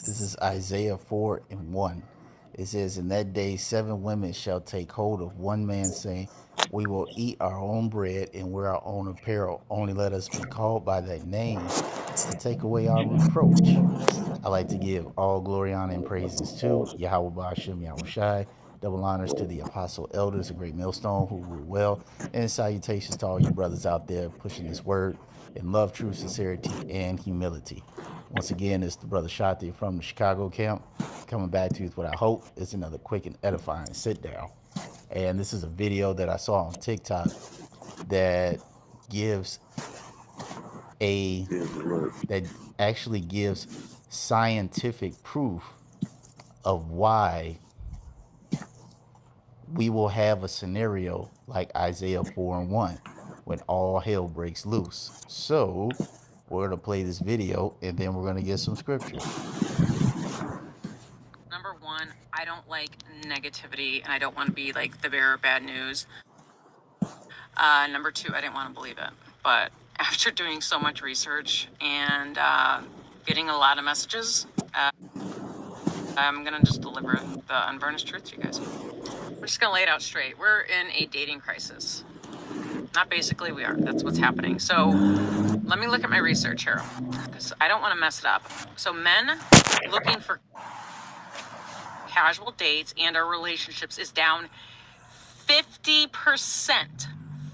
This is Isaiah 4 and 1. It says, "In that day, 7 women shall take hold of one man, saying, we will eat our own bread and wear our own apparel. Only let us be called by thy name to take away our reproach." I like to give all glory, honor, and praises to Yahweh Bashim Yahushai. Double honors to the apostle elders, a great millstone who rule well. And salutations to all you brothers out there pushing this word in love, truth, sincerity, and humility. Once again, it's the brother Shati from the Chicago camp coming back to you with what I hope is another quick and edifying sit down. And this is a video that I saw on TikTok that gives that actually gives scientific proof of why we will have a scenario like Isaiah 4 and 1 when all hell breaks loose. So we're going to play this video and then we're going to get some scripture. Number one, I don't like negativity and I don't want to be like the bearer of bad news. Number two, I didn't want to believe it. But after doing so much research and getting a lot of messages, I'm going to just deliver the unvarnished truth to you guys. We're just going to lay it out straight. We're in a dating crisis. Not basically, we are. That's what's happening. So let me look at my research here because I don't want to mess it up. So men looking for casual dates and our relationships is down 50%,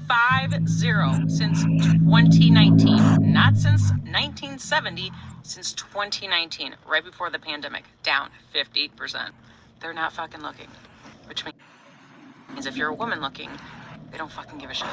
50, since 2019. Not since 1970, since 2019, right before the pandemic, down 50%. They're not fucking looking, which means if you're a woman looking, they don't fucking give a shit.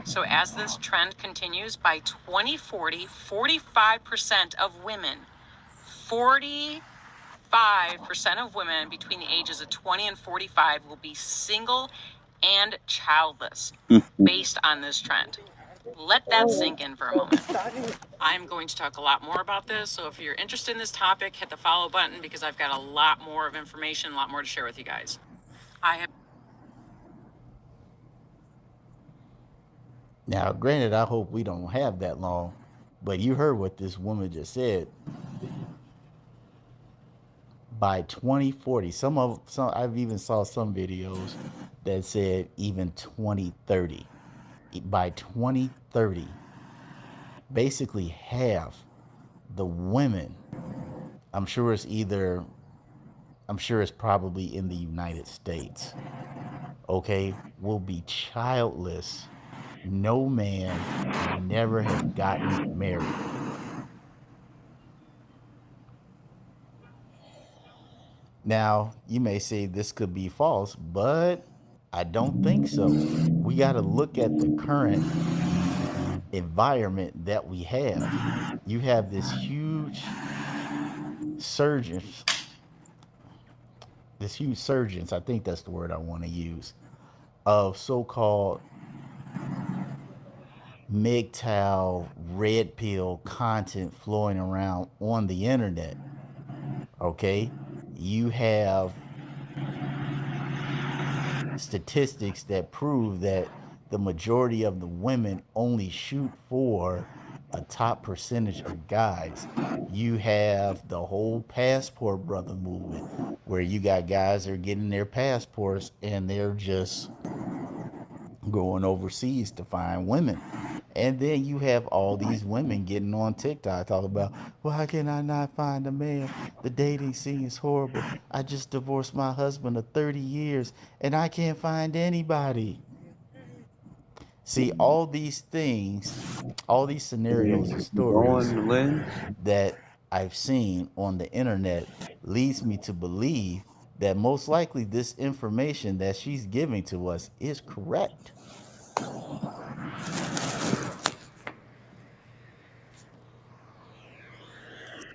So as this trend continues, by 2040, 45% of women, 45% of women between the ages of 20 and 45 will be single and childless based on this trend. Let that sink in for a moment. I'm going to talk a lot more about this, so if you're interested in this topic, hit the follow button because I've got a lot more of information, a lot more to share with you guys. Now, granted, I hope we don't have that long, but you heard what this woman just said. By 2040, some I've even saw some videos that said even 2030. By 2030, basically half the women, I'm sure it's probably in the United States, okay, will be childless. No man never have gotten married. Now, you may say this could be false, but I don't think so. We got to look at the current environment that we have. You have this huge surgence, I think that's the word I want to use, of so-called MGTOW, red pill content flowing around on the internet. Okay? You have statistics that prove that the majority of the women only shoot for a top percentage of guys. You have the whole passport brother movement where you got guys that are getting their passports and they're just going overseas to find women. And then you have all these women getting on TikTok talking about, why can I not find a man? The dating scene is horrible. I just divorced my husband of 30 years and I can't find anybody. See, all these things, all these scenarios and stories that I've seen on the internet leads me to believe that most likely this information that she's giving to us is correct.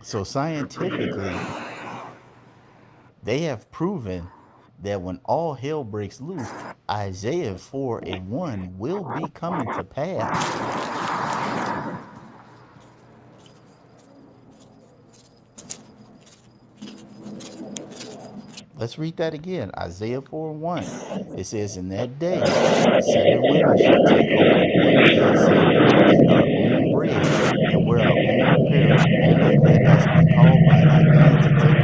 So scientifically, they have proven that when all hell breaks loose, Isaiah 4 and 1 will be coming to pass. Let's read that again. Isaiah 4 and 1. It says, "In that day, 7 women shall take hold of one man, saying, we will eat our own bread and wear our own apparel. Only let us be called by thy name to take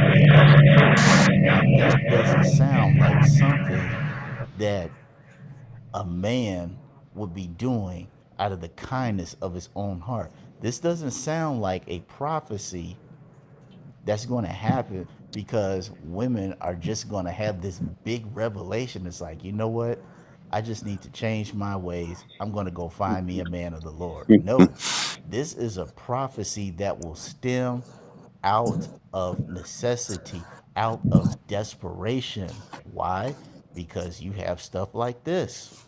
that a man would be doing out of the kindness of his own heart. This doesn't sound like a prophecy that's going to happen because women are just going to have this big revelation. It's like, you know what? I just need to change my ways. I'm going to go find me a man of the Lord. No, this is a prophecy that will stem out of necessity, out of desperation. Why? Because you have stuff like this.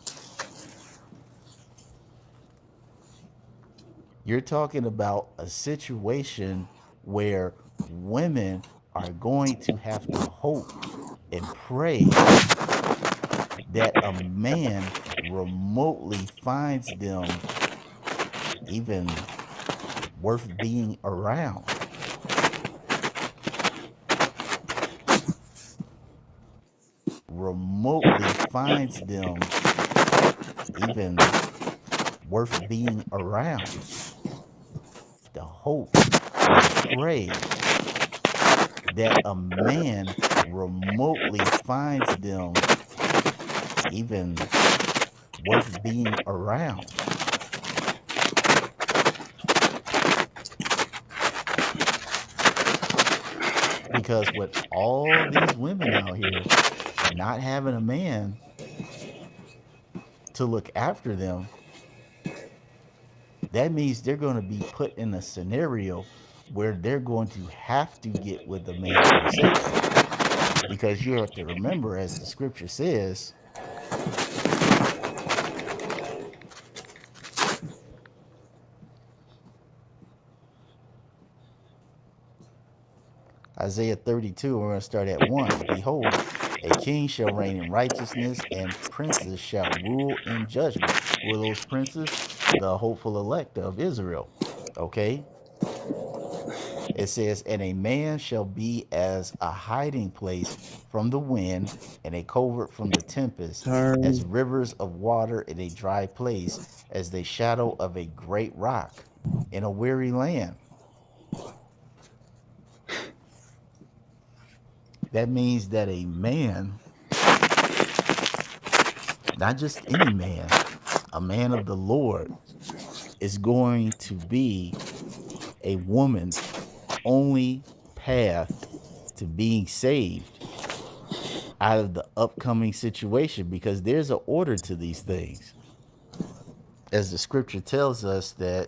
You're talking about a situation where women are going to have to hope and pray that a man remotely finds them even worth being around. Remotely finds them even worth being around. To hope and pray that a man remotely finds them even worth being around. Because with all these women out here not having a man to look after them, that means they're going to be put in a scenario where they're going to have to get with a man to forsake them. Because you have to remember, as the scripture says, Isaiah 32, we're going to start at 1. Behold, a king shall reign in righteousness, and princes shall rule in judgment. Who are those princes? The hopeful elect of Israel. Okay? It says, and a man shall be as a hiding place from the wind, and a covert from the tempest, as rivers of water in a dry place, as the shadow of a great rock in a weary land. That means that a man, not just any man, a man of the Lord, is going to be a woman's only path to being saved out of the upcoming situation, because there's an order to these things. As the scripture tells us that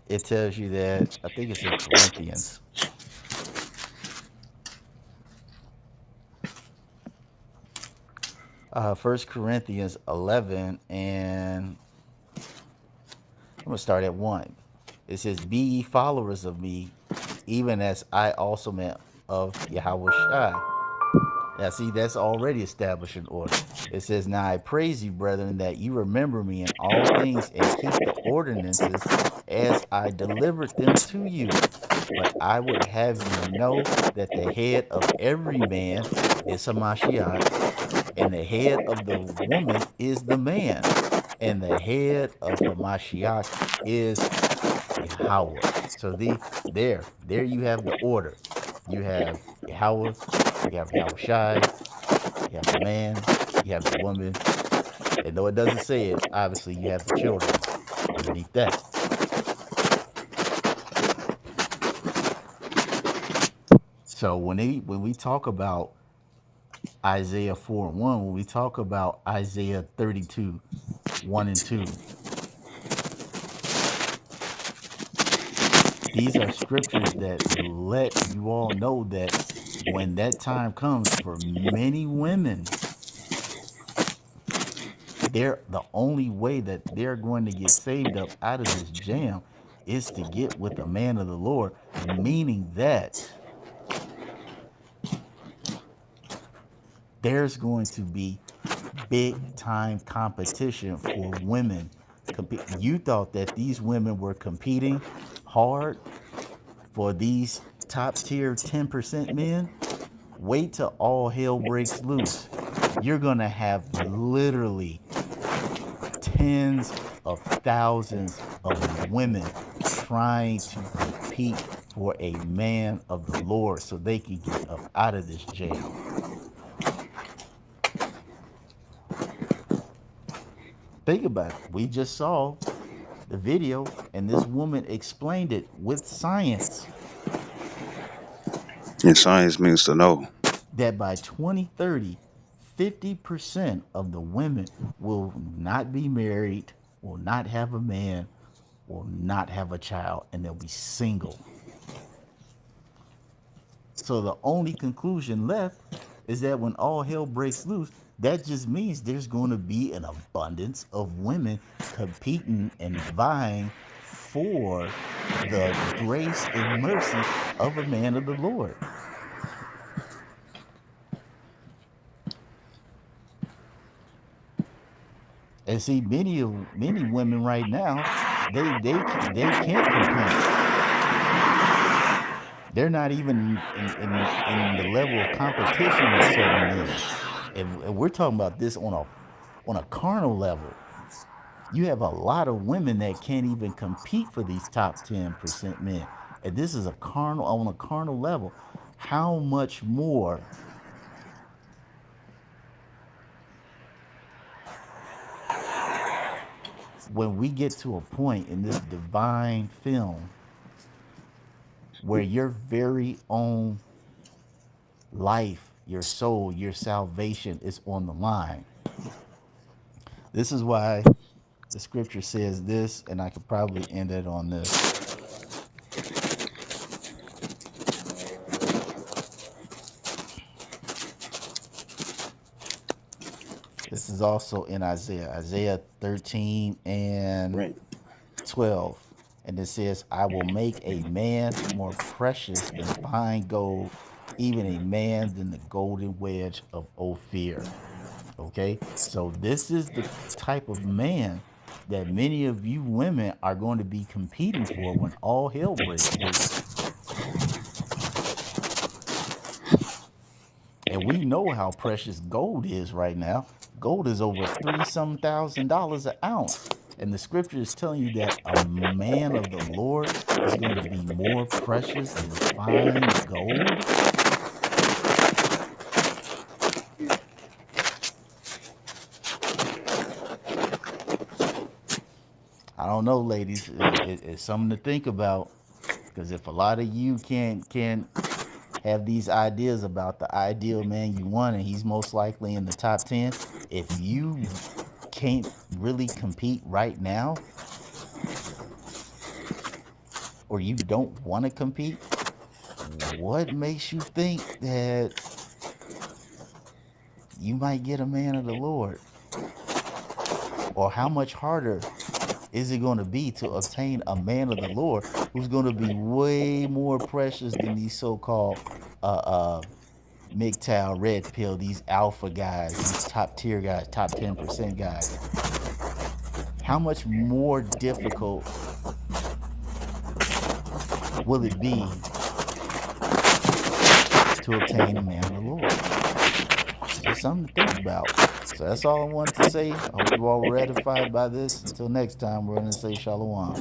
it tells you that, I think it's in Corinthians. First Corinthians 11, and I'm going to start at 1. It says, be ye followers of me, even as I also am of Yahushua. Now, see, that's already established in order. It says, now I praise you, brethren, that you remember me in all things and keep the ordinances as I delivered them to you. But I would have you know that the head of every man is Hamashiach, and the head of the woman is the man, and the head of Hamashiach is Yahweh. So there you have the order. You have Yahweh, you have Yahushai, you have the man, you have the woman. And though it doesn't say it, obviously you have the children underneath that. So when we talk about Isaiah 4 and 1, when we talk about Isaiah 32, 1 and 2, these are scriptures that let you all know that when that time comes for many women, the only way that they're going to get saved up out of this jam is to get with the man of the Lord, meaning that there's going to be big time competition for women. You thought that these women were competing hard for these top tier 10% men? Wait till all hell breaks loose. You're going to have literally tens of thousands of women trying to compete for a man of the Lord so they can get up out of this jail. Think about it. We just saw the video, and this woman explained it with science And science means to know. that by 2030, 50% of the women will not be married, will not have a man, will not have a child, and they'll be single. So the only conclusion left is that when all hell breaks loose, that just means there's going to be an abundance of women competing and vying for the grace and mercy of a man of the Lord. And see, many women right now, they can't compete. They're not even in the level of competition with certain men. And we're talking about this on a carnal level. You have a lot of women that can't even compete for these top 10% men. And this is on a carnal level. How much more when we get to a point in this divine film where your very own life, your soul, your salvation is on the line? This is why the scripture says this, and I could probably end it on this. This is also in Isaiah 13 and 12. And it says, I will make a man more precious than fine gold, even a man than the golden wedge of Ophir. Okay, so this is the type of man that many of you women are going to be competing for when all hell breaks loose. And we know how precious gold is right now. Gold is over $3,000 an ounce. And the scripture is telling you that a man of the Lord is going to be more precious than fine gold. I don't know, ladies. It's something to think about. Because if a lot of you can't have these ideas about the ideal man you want, and he's most likely in the top 10, if you can't really compete right now, or you don't want to compete, what makes you think that you might get a man of the Lord? Or how much harder is it going to be to obtain a man of the Lord who's going to be way more precious than these so-called MGTOW, red pill, these alpha guys, these top tier guys, top 10% guys? How much more difficult will it be to obtain a man of the Lord? Just something to think about. So that's all I wanted to say. I hope you all were edified by this. Until next time, we're going to say shalom.